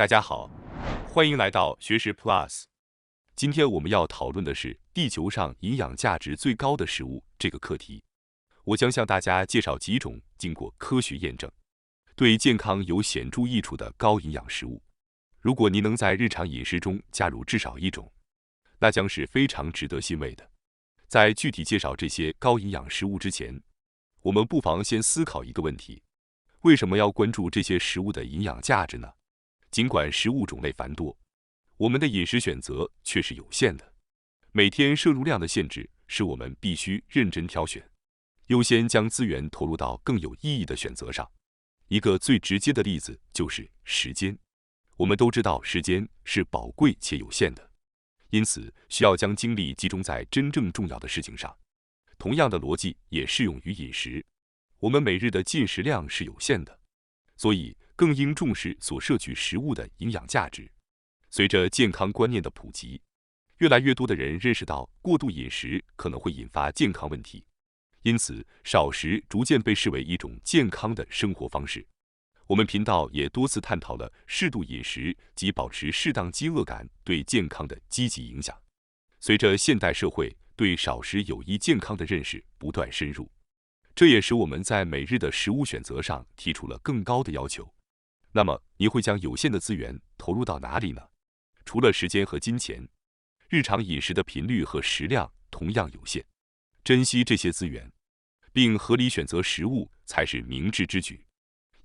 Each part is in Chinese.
大家好，欢迎来到学识 Plus。今天我们要讨论的是地球上营养价值最高的食物这个课题。我将向大家介绍几种经过科学验证、对健康有显著益处的高营养食物。如果您能在日常饮食中加入至少一种，那将是非常值得欣慰的。在具体介绍这些高营养食物之前，我们不妨先思考一个问题：为什么要关注这些食物的营养价值呢？尽管食物种类繁多，我们的饮食选择却是有限的。每天摄入量的限制使我们必须认真挑选，优先将资源投入到更有意义的选择上。一个最直接的例子就是时间。我们都知道时间是宝贵且有限的，因此需要将精力集中在真正重要的事情上。同样的逻辑也适用于饮食。我们每日的进食量是有限的，所以更应重视所摄取食物的营养价值。随着健康观念的普及，越来越多的人认识到过度饮食可能会引发健康问题，因此少食逐渐被视为一种健康的生活方式。我们频道也多次探讨了适度饮食及保持适当饥饿感对健康的积极影响。随着现代社会对少食有益健康的认识不断深入，这也使我们在每日的食物选择上提出了更高的要求。那么，你会将有限的资源投入到哪里呢？除了时间和金钱，日常饮食的频率和食量同样有限。珍惜这些资源，并合理选择食物才是明智之举。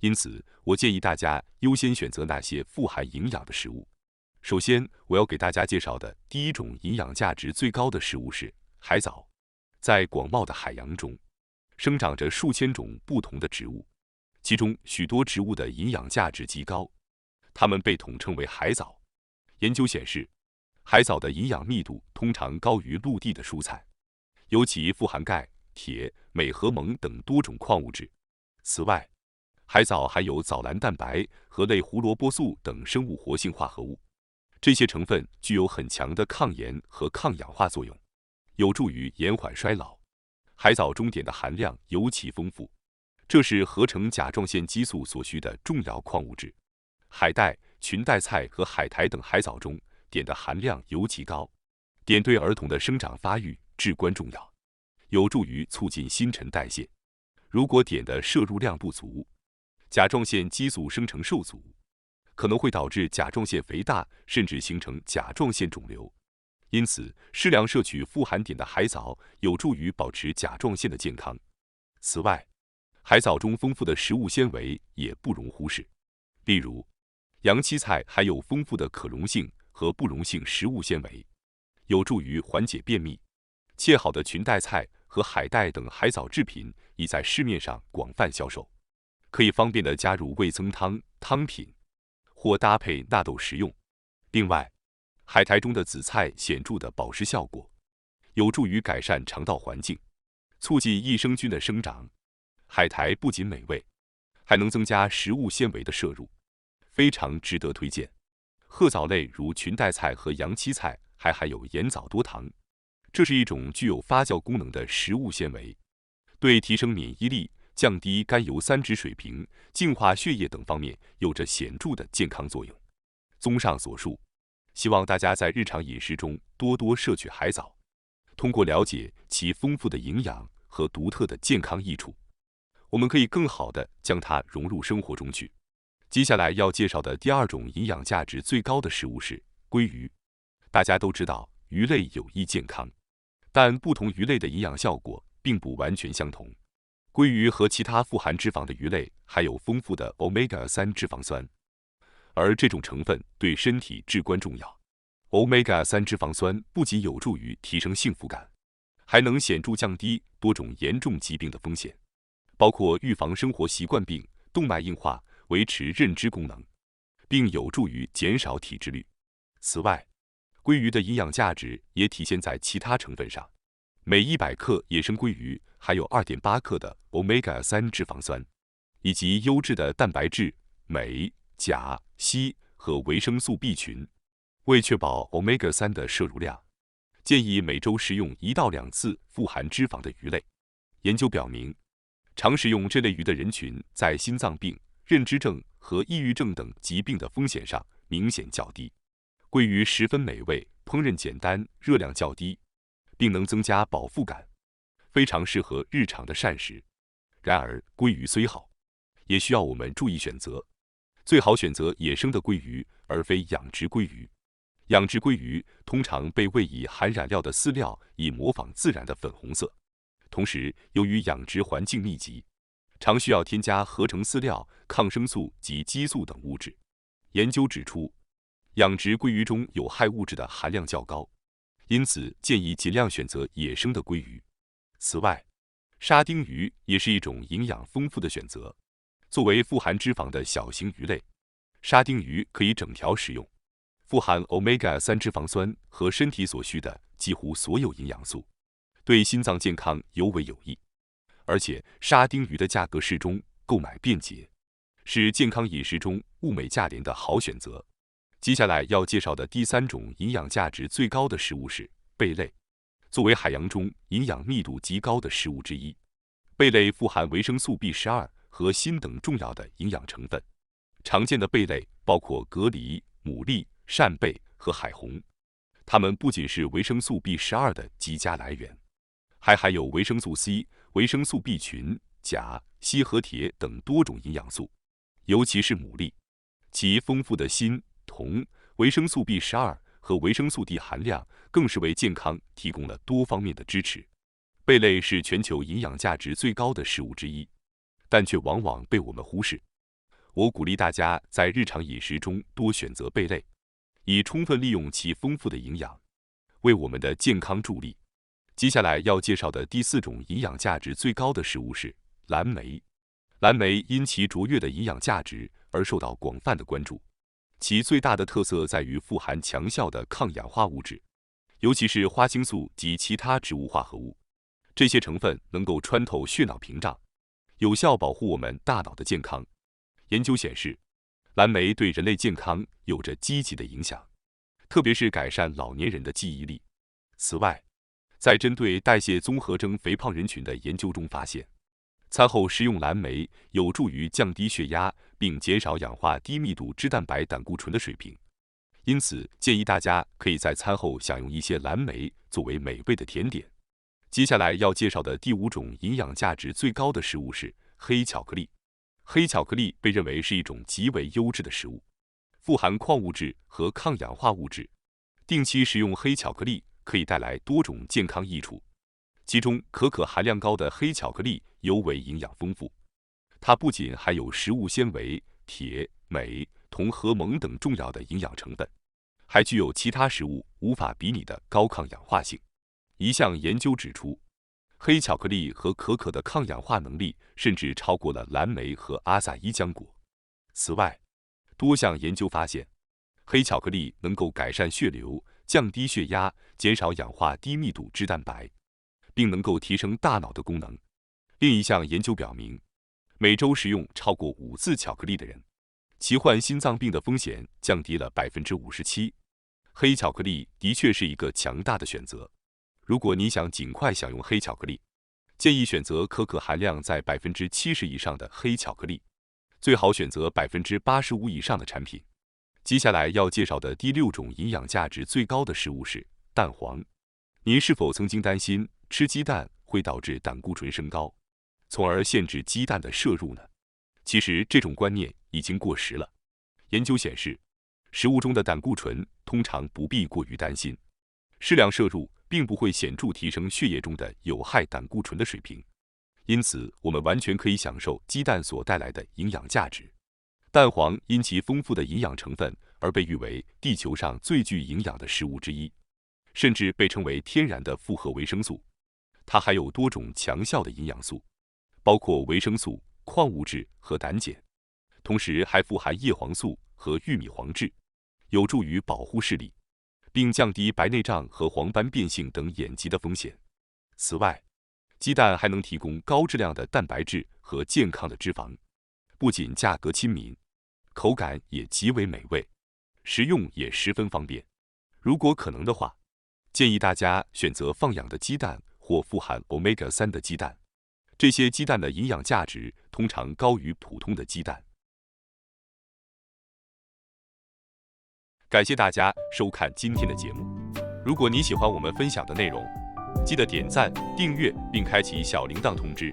因此，我建议大家优先选择那些富含营养的食物。首先，我要给大家介绍的第一种营养价值最高的食物是海藻。在广袤的海洋中，生长着数千种不同的植物，其中许多植物的营养价值极高，它们被统称为海藻。研究显示，海藻的营养密度通常高于陆地的蔬菜，尤其富含钙、铁、镁和锰等多种矿物质。此外，海藻含有藻蓝蛋白和类胡萝卜素等生物活性化合物，这些成分具有很强的抗炎和抗氧化作用，有助于延缓衰老。海藻中碘的含量尤其丰富，这是合成甲状腺激素所需的重要矿物质。海带、裙带菜和海苔等海藻中碘的含量尤其高，碘对儿童的生长发育至关重要，有助于促进新陈代谢。如果碘的摄入量不足，甲状腺激素生成受阻，可能会导致甲状腺肥大，甚至形成甲状腺肿瘤。因此，适量摄取富含碘的海藻有助于保持甲状腺的健康。此外，海藻中丰富的食物纤维也不容忽视，例如，洋七菜含有丰富的可溶性和不溶性食物纤维，有助于缓解便秘。切好的裙带菜和海带等海藻制品已在市面上广泛销售，可以方便地加入味噌汤、汤品，或搭配纳豆食用。另外，海苔中的紫菜显著的保湿效果，有助于改善肠道环境，促进益生菌的生长。海苔不仅美味，还能增加食物纤维的摄入，非常值得推荐。褐藻类如裙带菜和洋七菜还含有盐藻多糖，这是一种具有发酵功能的食物纤维，对提升免疫力、降低甘油三酯水平、净化血液等方面有着显著的健康作用。综上所述，希望大家在日常饮食中多多摄取海藻，通过了解其丰富的营养和独特的健康益处，我们可以更好地将它融入生活中去。接下来要介绍的第二种营养价值最高的食物是鲑鱼。大家都知道鱼类有益健康，但不同鱼类的营养效果并不完全相同。鲑鱼和其他富含脂肪的鱼类含有丰富的 Omega-3 脂肪酸，而这种成分对身体至关重要。Omega-3 脂肪酸不仅有助于提升幸福感，还能显著降低多种严重疾病的风险，包括预防生活习惯病、动脉硬化、维持认知功能，并有助于减少体脂率。此外，鲑鱼的营养价值也体现在其他成分上。每100克野生鲑鱼含有 2.8 克的 Omega-3 脂肪酸，以及优质的蛋白质、镁、钾、硒和维生素 B 群。为确保 Omega-3 的摄入量，建议每周食用1到2次富含脂肪的鱼类。研究表明，常食用这类鱼的人群在心脏病、认知症和抑郁症等疾病的风险上明显较低。鲑鱼十分美味，烹饪简单，热量较低，并能增加饱腹感，非常适合日常的膳食。然而，鲑鱼虽好，也需要我们注意选择，最好选择野生的鲑鱼，而非养殖鲑鱼。养殖鲑鱼通常被喂以含染料的饲料，以模仿自然的粉红色。同时，由于养殖环境密集，常需要添加合成饲料、抗生素及激素等物质。研究指出，养殖鲑鱼中有害物质的含量较高，因此建议尽量选择野生的鲑鱼。此外，沙丁鱼也是一种营养丰富的选择。作为富含脂肪的小型鱼类，沙丁鱼可以整条食用，富含 Omega-3 脂肪酸和身体所需的几乎所有营养素，对心脏健康尤为有益。而且，沙丁鱼的价格适中，购买便捷，是健康饮食中物美价廉的好选择。接下来要介绍的第3种营养价值最高的食物是贝类。作为海洋中营养密度极高的食物之一，贝类富含维生素 B12和锌等重要的营养成分。常见的贝类包括蛤蜊、牡蛎、扇贝和海虹，它们不仅是维生素 B12的极佳来源，还含有维生素 C、维生素 B 群、钾、硒和铁等多种营养素。尤其是牡蛎，其丰富的锌、铜、维生素 B12和维生素 D 含量更是为健康提供了多方面的支持。贝类是全球营养价值最高的食物之一，但却往往被我们忽视。我鼓励大家在日常饮食中多选择贝类，以充分利用其丰富的营养，为我们的健康助力。接下来要介绍的第4种营养价值最高的食物是蓝莓。蓝莓因其卓越的营养价值而受到广泛的关注，其最大的特色在于富含强效的抗氧化物质，尤其是花青素及其他植物化合物。这些成分能够穿透血脑屏障，有效保护我们大脑的健康。研究显示，蓝莓对人类健康有着积极的影响，特别是改善老年人的记忆力。此外，在针对代谢综合征肥胖人群的研究中发现，餐后食用蓝莓有助于降低血压，并减少氧化低密度脂蛋白胆固醇的水平。因此，建议大家可以在餐后享用一些蓝莓作为美味的甜点。接下来要介绍的第5种营养价值最高的食物是黑巧克力。黑巧克力被认为是一种极为优质的食物，富含矿物质和抗氧化物质。定期食用黑巧克力可以带来多种健康益处，其中可可含量高的黑巧克力尤为营养丰富。它不仅含有食物纤维、铁、镁、铜和锰等重要的营养成分，还具有其他食物无法比拟的高抗氧化性。一项研究指出，黑巧克力和可可的抗氧化能力甚至超过了蓝莓和阿萨伊浆果。此外，多项研究发现，黑巧克力能够改善血流、降低血压、减少氧化低密度脂蛋白，并能够提升大脑的功能。另一项研究表明，每周食用超过5次巧克力的人，其患心脏病的风险降低了57%。黑巧克力的确是一个强大的选择。如果你想尽快享用黑巧克力，建议选择可可含量在70%以上的黑巧克力，最好选择85%以上的产品。接下来要介绍的第6种营养价值最高的食物是蛋黄。您是否曾经担心吃鸡蛋会导致胆固醇升高，从而限制鸡蛋的摄入呢？其实这种观念已经过时了。研究显示，食物中的胆固醇通常不必过于担心，适量摄入并不会显著提升血液中的有害胆固醇的水平，因此我们完全可以享受鸡蛋所带来的营养价值。蛋黄因其丰富的营养成分而被誉为地球上最具营养的食物之一，甚至被称为天然的复合维生素。它含有多种强效的营养素，包括维生素、矿物质和胆碱，同时还富含叶黄素和玉米黄质，有助于保护视力，并降低白内障和黄斑变性等眼疾的风险。此外，鸡蛋还能提供高质量的蛋白质和健康的脂肪，不仅价格亲民，口感也极为美味，食用也十分方便。如果可能的话，建议大家选择放养的鸡蛋或富含 Omega-3 的鸡蛋，这些鸡蛋的营养价值通常高于普通的鸡蛋。感谢大家收看今天的节目。如果你喜欢我们分享的内容，记得点赞、订阅并开启小铃铛通知，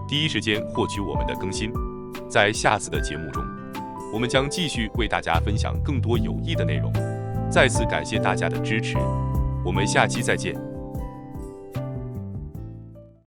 第一时间获取我们的更新。在下次的节目中，我们将继续为大家分享更多有益的内容。再次感谢大家的支持，我们下期再见。